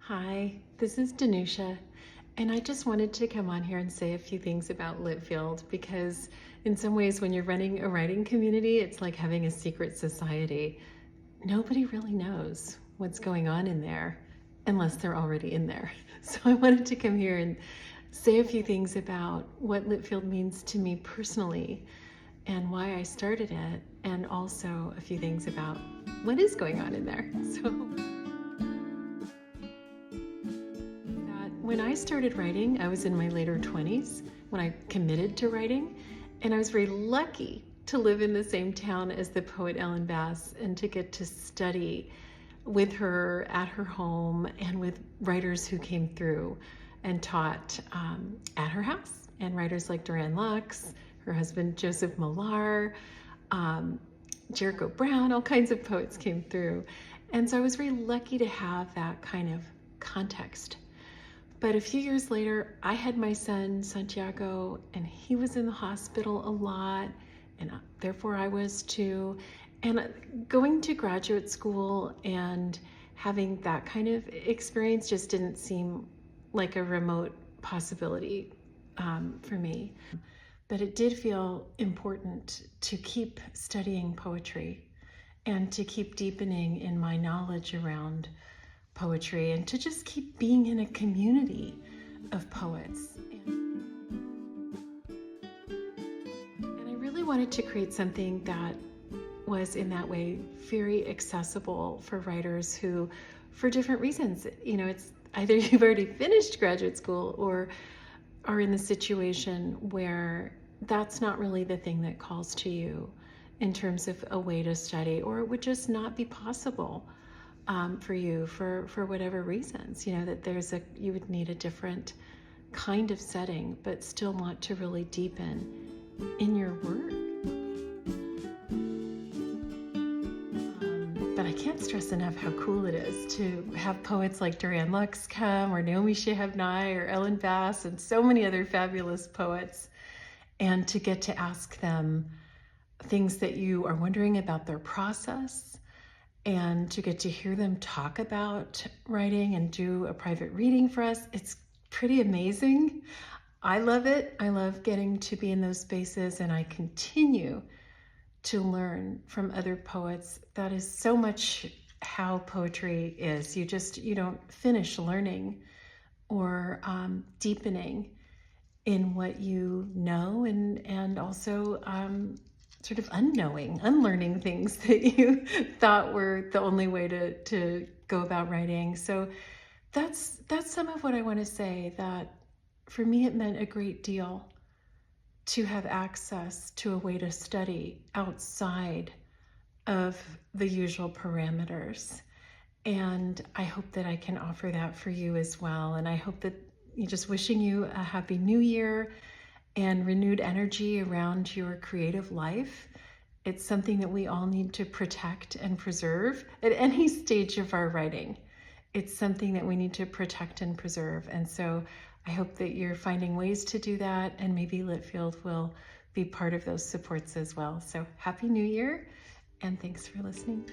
Hi, this is Danusha, and I just wanted to come on here and say a few things about Litfield because in some ways when you're running a writing community, it's like having a secret society. Nobody really knows what's going on in there unless they're already in there. So I wanted to come here and say a few things about what Litfield means to me personally and why I started it, and also a few things about what is going on in there. When I started writing, I was in my later 20s when I committed to writing, and I was very lucky to live in the same town as the poet Ellen Bass and to get to study with her at her home and with writers who came through and taught at her house, and writers like Duran Lux, her husband Joseph Millar, Jericho Brown, all kinds of poets came through. And so I was very lucky to have that kind of context. But a few years later, I had my son, Santiago, and he was in the hospital a lot, and therefore I was too. And going to graduate school and having that kind of experience just didn't seem like a remote possibility for me. But it did feel important to keep studying poetry and to keep deepening in my knowledge around poetry and to just keep being in a community of poets. And I really wanted to create something that was in that way very accessible for writers who, for different reasons, it's either you've already finished graduate school or are in the situation where that's not really the thing that calls to you in terms of a way to study, or it would just not be possible for you for whatever reasons, that you would need a different kind of setting, but still want to really deepen in your work. But I can't stress enough how cool it is to have poets like Duran Lux come, or Naomi Shihab Nye, or Ellen Bass, and so many other fabulous poets, and to get to ask them things that you are wondering about their process, and to get to hear them talk about writing and do a private reading for us. It's pretty amazing. I love it. I love getting to be in those spaces, and I continue to learn from other poets. That is so much how poetry is. You don't finish learning or deepening in what you know, and also sort of unlearning things that you thought were the only way to go about writing. So that's some of what I want to say, that for me it meant a great deal to have access to a way to study outside of the usual parameters. And I hope that I can offer that for you as well. And I hope that just wishing you a happy new year and renewed energy around your creative life. It's something that we all need to protect and preserve at any stage of our writing. It's something that we need to protect and preserve. And so I hope that you're finding ways to do that, and maybe Litfield will be part of those supports as well. So happy New Year, and thanks for listening.